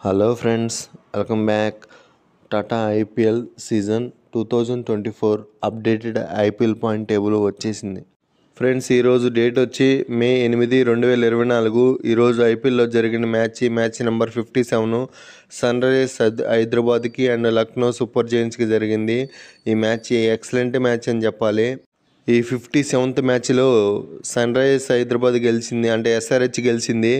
Hello friends, welcome back. Tata IPL season 2024 updated IPL point table వచ్చేసింది. Friends, ఈరోజు date వచ్చి మే 8, 2024. ఈరోజు ఐపీఎల్లో జరిగిన మ్యాచ్ నెంబర్ 57 సన్ రైజర్స్ హైదరాబాద్కి అండ్ లక్నో సూపర్ జైంట్స్కి జరిగింది. ఈ మ్యాచ్ ఎక్సలెంట్ మ్యాచ్ అని చెప్పాలి. ఈ 57th మ్యాచ్లో సన్ రైజర్స్ హైదరాబాద్ గెలిచింది, అంటే ఎస్ఆర్హెచ్ గెలిచింది.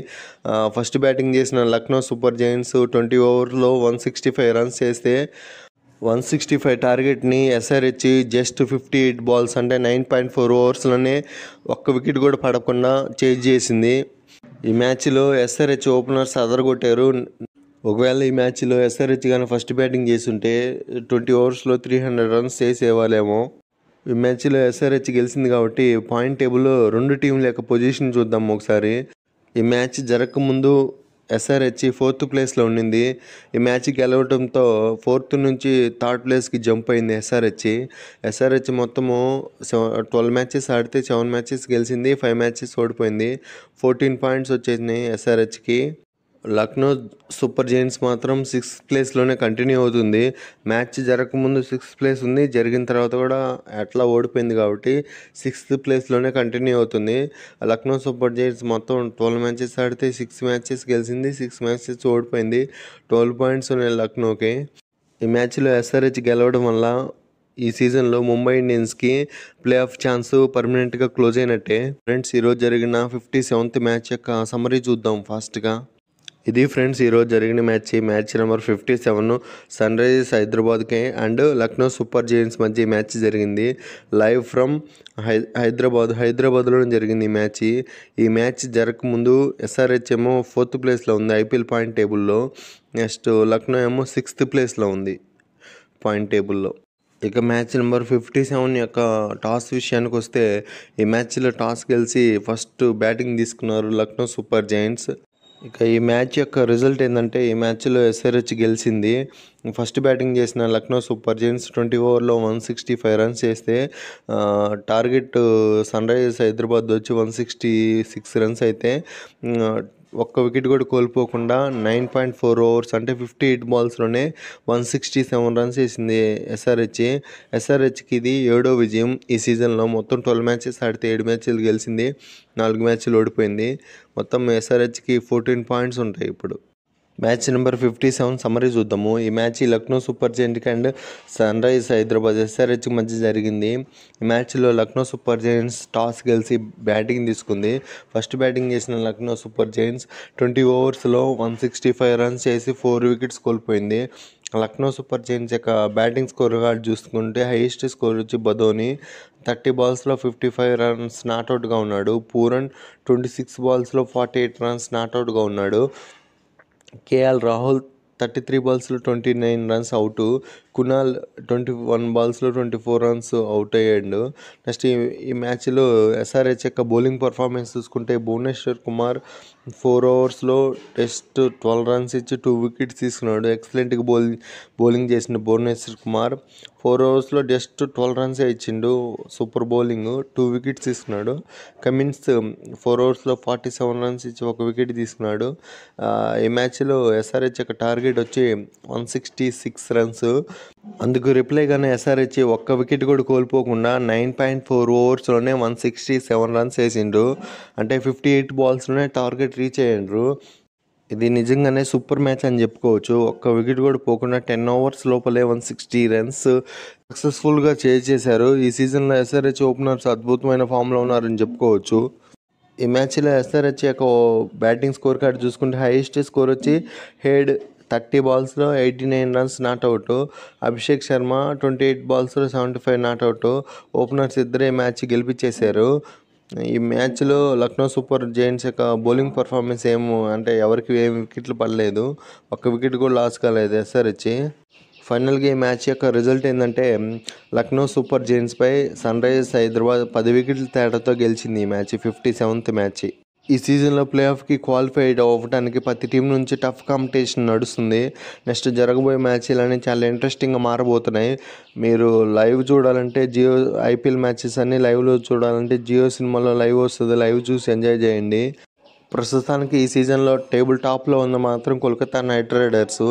ఫస్ట్ బ్యాటింగ్ చేసిన లక్నో సూపర్ జైంట్స్ 20 ఓవర్లో 165 రన్స్ చేస్తే 165 టార్గెట్ని ఎస్ఆర్హెచ్ జస్ట్ 58 బాల్స్ అంటే 9.4 ఓవర్స్లోనే ఒక్క వికెట్ కూడా పడకుండా చేజ్ చేసింది. ఈ మ్యాచ్లో ఎస్ఆర్హెచ్ ఓపెనర్స్ అదరగొట్టారు. ఒకవేళ ఈ మ్యాచ్లో ఎస్ఆర్హెచ్ కానీ ఫస్ట్ బ్యాటింగ్ చేస్తుంటే 20 ఓవర్స్లో 300 రన్స్ చేసేవాళ్ళేమో. ఈ మ్యాచ్లో ఎస్ఆర్హెచ్ గెలిచింది కాబట్టి పాయింట్ టేబుల్లో రెండు టీంల యొక్క పొజిషన్ చూద్దాం ఒకసారి. ఈ మ్యాచ్ జరగకముందు ఎస్ఆర్హెచ్ 4th ప్లేస్లో ఉండింది. ఈ మ్యాచ్ గెలవడంతో 4th నుంచి 3rd ప్లేస్కి జంప్ అయింది ఎస్ఆర్హెచ్ మొత్తము 12 మ్యాచెస్ ఆడితే 7 మ్యాచెస్ గెలిచింది, 5 మ్యాచెస్ ఓడిపోయింది. 14 పాయింట్స్ వచ్చేసినాయి ఎస్ఆర్హెచ్కి. లక్నో సూపర్ జైంట్స్ మాత్రం 6th ప్లేస్లోనే కంటిన్యూ అవుతుంది. మ్యాచ్ జరగకముందు 6th ప్లేస్ ఉంది, జరిగిన తర్వాత కూడా అట్లా ఓడిపోయింది కాబట్టి 6th ప్లేస్లోనే కంటిన్యూ అవుతుంది. లక్నో సూపర్ జైంట్స్ మొత్తం 12 మ్యాచెస్ ఆడితే 6 మ్యాచెస్ గెలిచింది, 6 మ్యాచెస్ ఓడిపోయింది. 12 పాయింట్స్ ఉన్నాయి లక్నోకి. ఈ మ్యాచ్లో ఎస్ఆర్హెచ్ గెలవడం వల్ల ఈ సీజన్లో ముంబై ఇండియన్స్కి ప్లే ఆఫ్ ఛాన్స్ పర్మనెంట్గా క్లోజ్ అయినట్టే. ఫ్రెండ్స్, ఈరోజు జరిగిన 57th మ్యాచ్ యొక్క సమరీ చూద్దాం ఫాస్ట్గా. ఇది ఫ్రెండ్స్ ఈరోజు జరిగిన మ్యాచ్ నెంబర్ 57 సన్ రైజర్స్ హైదరాబాద్కి అండ్ లక్నో సూపర్ జైంట్స్ మధ్య మ్యాచ్ జరిగింది. లైవ్ ఫ్రమ్ హైదరాబాద్లోనే జరిగింది ఈ మ్యాచ్ జరగకముందు ఎస్ఆర్హెచ్ ఏమో 4th ప్లేస్లో ఉంది ఐపీఎల్ పాయింట్ టేబుల్లో. నెక్స్ట్ లక్నో ఏమో 6th ప్లేస్లో ఉంది పాయింట్ టేబుల్లో. ఇక మ్యాచ్ నెంబర్ 57 యొక్క టాస్ విషయానికి వస్తే ఈ మ్యాచ్లో టాస్ గెలిచి ఫస్ట్ బ్యాటింగ్ తీసుకున్నారు లక్నో సూపర్ జైంట్స్. ఇక ఈ మ్యాచ్ యొక్క రిజల్ట్ ఏంటంటే ఈ మ్యాచ్లో ఎస్ఆర్హెచ్ గెలిచింది. ఫస్ట్ బ్యాటింగ్ చేసిన లక్నో సూపర్ జైంట్స్ 20 ఓవర్లో 165 రన్స్ చేస్తే టార్గెట్ సన్ రైజర్స్ హైదరాబాద్ వచ్చి 166 రన్స్ అయితే ఒక్క వికెట్ కూడా కోల్పోకుండా 9.4 ఓవర్స్ అంటే 58 బాల్స్లోనే 167 రన్స్ చేసింది ఎస్ఆర్హెచ్కి ఇది 7వ విజయం ఈ సీజన్లో. మొత్తం 12 మ్యాచెస్ ఆడితే 7 మ్యాచ్లు గెలిచింది, 4 మ్యాచ్లు ఓడిపోయింది. మొత్తం ఎస్ఆర్హెచ్కి 14 పాయింట్స్ ఉంటాయి. ఇప్పుడు మ్యాచ్ నెంబర్ 57 సమరీ చూద్దాము. ఈ మ్యాచ్ లక్నో సూపర్ జైంట్కి and Sunrisers Hyderabad SRH మధ్య జరిగింది. ఈ మ్యాచ్లో లక్నో సూపర్ జైంట్స్ టాస్ గెలిచి బ్యాటింగ్ తీసుకుంది. ఫస్ట్ బ్యాటింగ్ చేసిన లక్నో సూపర్ జైంట్స్ 20 ఓవర్స్లో 165 రన్స్ చేసి 4 వికెట్స్ కోల్పోయింది. లక్నో సూపర్ జైంట్స్ యొక్క బ్యాటింగ్ స్కోర్ కార్డు చూసుకుంటే హైయెస్ట్ స్కోర్ వచ్చి బదోని 30 బాల్స్లో 55 రన్స్ నాట్అవుట్గా ఉన్నాడు. పూరన్ 26 బాల్స్లో 48 రన్స్ నాట్అవుట్గా ఉన్నాడు. KL Rahul 33 బాల్స్లో 29 runs out. Kunal 21 బాల్స్లో 24 runs out అయ్యాడు. నెక్స్ట్ ఈ మ్యాచ్లో ఎస్ఆర్హెచ్ యొక్క బౌలింగ్ పర్ఫార్మెన్స్ చూసుకుంటే భువనేశ్వర్ కుమార్ 4 ఓవర్స్లో జస్ట్ 12 రన్స్ ఇచ్చి 2 వికెట్స్ తీసుకున్నాడు. ఎక్సలెంట్గా బౌలింగ్ చేసిన భువనేశ్వర్ కుమార్ 4 ఓవర్స్లో జస్ట్ 12 రన్సే ఇచ్చిండు, సూపర్ బౌలింగ్, 2 వికెట్స్ తీసుకున్నాడు. కమిన్స్ 4 ఓవర్స్లో 47 రన్స్ ఇచ్చి 1 వికెట్ తీసుకున్నాడు. ఈ మ్యాచ్లో ఎస్ఆర్హెచ్ యొక్క టార్గెట్ వచ్చి 166 రన్స్. అందుకు రిప్లైగానే ఎస్ఆర్హెచ్ ఒక్క వికెట్ కూడా కోల్పోకుండా 9.4 ఓవర్స్లోనే 167 రన్స్ వేసిండ్రు, అంటే 58 బాల్స్లోనే టార్గెట్ రీచ్ అయ్యిండ్రు. ఇది నిజంగానే సూపర్ మ్యాచ్ అని చెప్పుకోవచ్చు. ఒక్క వికెట్ కూడా పోకుండా 10 ఓవర్స్ లోపలే 160 రన్స్ సక్సెస్ఫుల్గా చేశారు. ఈ సీజన్లో ఎస్ఆర్హెచ్ ఓపెనర్స్ అద్భుతమైన ఫామ్లో ఉన్నారని చెప్పుకోవచ్చు. ఈ మ్యాచ్లో ఎస్ఆర్హెచ్ యొక్క బ్యాటింగ్ స్కోర్ కార్డు చూసుకుంటే హైయెస్ట్ స్కోర్ వచ్చి head 30 బాల్స్లో 89 runs not out. Abhishek Sharma 28 బాల్స్లో 75 not out. Openers ఇద్దరే మ్యాచ్ గెలిపించేశారు. ఈ మ్యాచ్లో లక్నో సూపర్ జైంట్స్ యొక్క బౌలింగ్ పర్ఫార్మెన్స్ అంటే ఎవరికి ఏం వికెట్లు పడలేదు, ఒక్క వికెట్ కూడా లాస్ కాలేదు ఎస్ఆర్హెచ్. ఫైనల్గా ఈ మ్యాచ్ యొక్క రిజల్ట్ ఏంటంటే లక్నో సూపర్ జైంట్స్పై సన్ రైజర్స్ హైదరాబాద్ 10 వికెట్ల తేడాతో గెలిచింది ఈ మ్యాచ్ 57th మ్యాచ్. ఈ సీజన్లో ప్లే ఆఫ్కి క్వాలిఫైడ్ అవ్వడానికి ప్రతి టీం నుంచి టఫ్ కాంపిటీషన్ నడుస్తుంది. నెక్స్ట్ జరగబోయే మ్యాచ్లన్నీ చాలా ఇంట్రెస్టింగ్గా మారబోతున్నాయి. మీరు లైవ్ చూడాలంటే జియో ఐపీఎల్ మ్యాచెస్ అన్నీ లైవ్లో చూడాలంటే జియో సినిమాలో లైవ్ వస్తుంది, లైవ్ చూసి ఎంజాయ్ చేయండి. ప్రస్తుతానికి ఈ సీజన్లో టేబుల్ టాప్లో ఉన్న మాత్రం Kolkata night riders.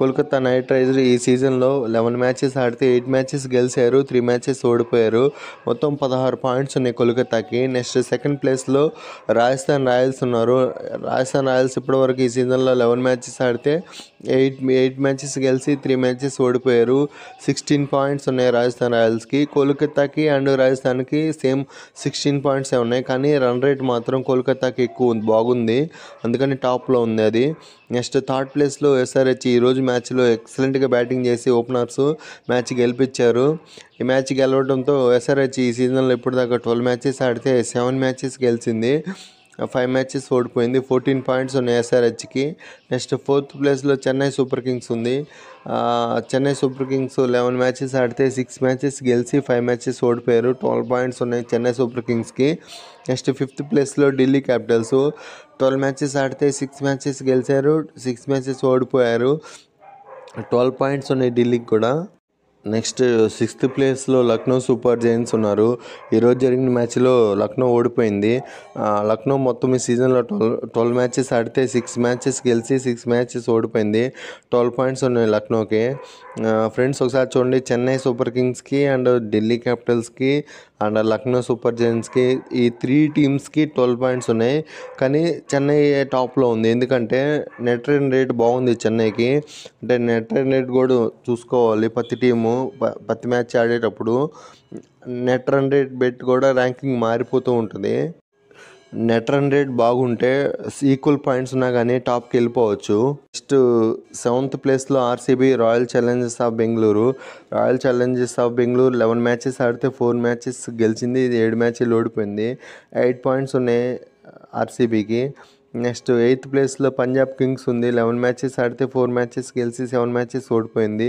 Kolkata night riders ఈ సీజన్లో 11 మ్యాచెస్ ఆడితే 8 మ్యాచెస్ గెలిచారు, 3 మ్యాచెస్ ఓడిపోయారు. మొత్తం 16 పాయింట్స్ ఉన్నాయి కోల్కతాకి. నెక్స్ట్ సెకండ్ ప్లేస్లో రాజస్థాన్ రాయల్స్ ఉన్నారు. రాజస్థాన్ రాయల్స్ ఇప్పటివరకు ఈ సీజన్లో 11 మ్యాచెస్ ఆడితే 8 మ్యాచెస్ గెలిచి 3 మ్యాచెస్ ఓడిపోయారు. 16 పాయింట్స్ ఉన్నాయి రాజస్థాన్ రాయల్స్కి. కోల్కతాకి అండ్ రాజస్థాన్కి సేమ్ 16 పాయింట్సే ఉన్నాయి, కానీ రన్ రేట్ మాత్రం కోల్కతాకి ఎక్కువ బాగుంది, అందుకని టాప్లో ఉంది అది. నెక్స్ట్ థర్డ్ ప్లేస్లో ఎస్ఆర్హెచ్ ఈరోజు మ్యాచ్లో ఎక్సలెంట్గా బ్యాటింగ్ చేసి ఓపెనర్స్ మ్యాచ్ గెలిపించారు. ఈ మ్యాచ్ గెలవడంతో ఎస్ఆర్హెచ్ ఈ సీజన్లో ఇప్పటిదాకా 12 మ్యాచెస్ ఆడితే 7 మ్యాచెస్ గెలిచింది, 5 మ్యాచెస్ ఓడిపోయింది. 14 పాయింట్స్ ఉన్నాయి ఎస్ఆర్హెచ్కి. నెక్స్ట్ ఫోర్త్ ప్లేస్లో చెన్నై సూపర్ కింగ్స్ ఉంది. చెన్నై సూపర్ కింగ్స్ 11 మ్యాచెస్ ఆడితే 6 మ్యాచెస్ గెలిచి 5 మ్యాచెస్ ఓడిపోయారు. 12 పాయింట్స్ ఉన్నాయి చెన్నై సూపర్ కింగ్స్కి. నెక్స్ట్ ఫిఫ్త్ ప్లేస్లో ఢిల్లీ క్యాపిటల్స్ 12 మ్యాచెస్ ఆడితే 6 మ్యాచెస్ గెలిచారు, 6 మ్యాచెస్ ఓడిపోయారు. 12 పాయింట్స్ ఉన్నాయి ఢిల్లీకి కూడా. నెక్స్ట్ సిక్స్త్ ప్లేస్లో లక్నో సూపర్ జైంట్స్ ఉన్నారు. ఈరోజు జరిగిన మ్యాచ్లో లక్నో ఓడిపోయింది. లక్నో మొత్తం ఈ సీజన్లో 12 మ్యాచెస్ ఆడితే 6 మ్యాచెస్ గెలిచి 6 మ్యాచెస్ ఓడిపోయింది. 12 పాయింట్స్ ఉన్నాయి లక్నోకి. ఫ్రెండ్స్ ఒకసారి చూడండి, చెన్నై సూపర్ కింగ్స్కి అండ్ ఢిల్లీ క్యాపిటల్స్కి అండ్ లక్నో సూపర్ జైంట్స్కి ఈ 3 టీమ్స్కి 12 పాయింట్స్ ఉన్నాయి, కానీ చెన్నై టాప్లో ఉంది. ఎందుకంటే నెట్ రన్ రేట్ బాగుంది చెన్నైకి. అంటే నెట్ రన్ రేట్ కూడా చూసుకోవాలి, ప్రతి టీము ప్రతి మ్యాచ్ ఆడేటప్పుడు నెట్ రన్ రేట్ బెట్ కూడా ర్యాంకింగ్ మారిపోతూ ఉంటుంది. నెట్ రన్ రేట్ బాగుంటే ఈక్వల్ పాయింట్స్ ఉన్నా కానీ టాప్కి వెళ్ళిపోవచ్చు. నెక్స్ట్ సెవెంత్ ప్లేస్లో RCB royal Challengers of Bengaluru. Royal Challengers of Bengaluru 11 matches ఆడితే 4 మ్యాచెస్ గెలిచింది, 7 మ్యాచ్లు ఓడిపోయింది. 8 పాయింట్స్ ఉన్నాయి ఆర్సీబీకి. నెక్స్ట్ ఎయిత్ ప్లేస్లో పంజాబ్ కింగ్స్ ఉంది. 11 మ్యాచెస్ ఆడితే 4 మ్యాచెస్ గెలిచి 7 మ్యాచెస్ ఓడిపోయింది.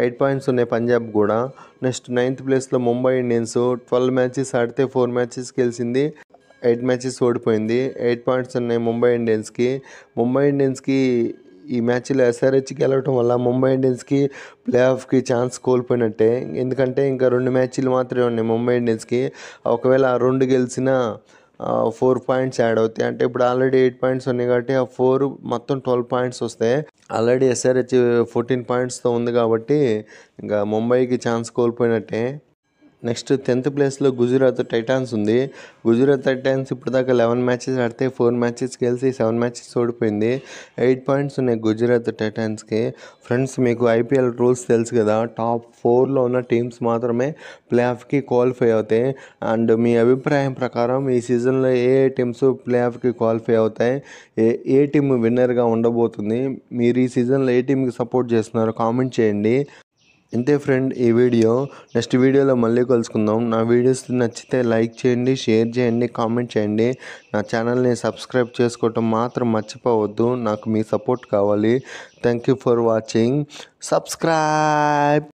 8 పాయింట్స్ ఉన్నాయి పంజాబ్ కూడా. నెక్స్ట్ నైన్త్ ప్లేస్లో ముంబై ఇండియన్స్ 12 మ్యాచెస్ ఆడితే 4 మ్యాచెస్ గెలిచింది, 8 మ్యాచెస్ ఓడిపోయింది. 8 పాయింట్స్ ఉన్నాయి ముంబై ఇండియన్స్కి. ముంబై ఇండియన్స్కి ఈ మ్యాచ్లో ఎస్ఆర్హెచ్ గెలవటం వల్ల ముంబై ఇండియన్స్కి ప్లే ఆఫ్కి ఛాన్స్ కోల్పోయినట్టే. ఎందుకంటే ఇంకా 2 మ్యాచ్లు మాత్రమే ఉన్నాయి ముంబై ఇండియన్స్కి. ఒకవేళ ఆ 2 గెలిచినా 4 పాయింట్స్ యాడ్ అవుతాయి. అంటే ఇప్పుడు ఆల్రెడీ 8 పాయింట్స్ ఉన్నాయి కాబట్టి ఆ 4 మొత్తం 12 పాయింట్స్ వస్తాయి. ఆల్రెడీ ఎస్ఆర్హెచ్ 14 పాయింట్స్తో ఉంది కాబట్టి ఇంకా ముంబైకి ఛాన్స్ కోల్పోయినట్టే. నెక్స్ట్ 10th ప్లేస్లో గుజరాత్ టైటాన్స్ ఉంది. గుజరాత్ టైటాన్స్ ఇప్పటిదాకా 11 మ్యాచెస్ ఆడితే 4 మ్యాచెస్ గెలిచి 7 మ్యాచెస్ ఓడిపోయింది. 8 పాయింట్స్ ఉన్నాయి గుజరాత్ టైటాన్స్కి. ఫ్రెండ్స్ మీకు ఐపీఎల్ రూల్స్ తెలుసు కదా, టాప్ 4లో ఉన్న టీమ్స్ మాత్రమే ప్లే ఆఫ్కి క్వాలిఫై అవుతాయి. అండ్ మీ అభిప్రాయం ప్రకారం ఈ సీజన్లో ఏ టీమ్స్ ప్లే ఆఫ్కి క్వాలిఫై అవుతాయి, ఏ టీమ్ విన్నర్గా ఉండబోతుంది, మీరు ఈ సీజన్లో ఏ టీంకి సపోర్ట్ చేస్తున్నారో కామెంట్ చేయండి. ఇంతే ఫ్రెండ్ ఈ వీడియో. నెక్స్ట్ వీడియోలో మళ్ళీ కలుసుకుందాం. నా వీడియోస్ నచ్చితే లైక్ చేయండి, షేర్ చేయండి, కామెంట్ చేయండి. నా ఛానల్ని సబ్స్క్రైబ్ చేసుకోవటం మాత్రం మర్చిపోవద్దు. నాకు మీ సపోర్ట్ కావాలి. Thank you for watching. Subscribe.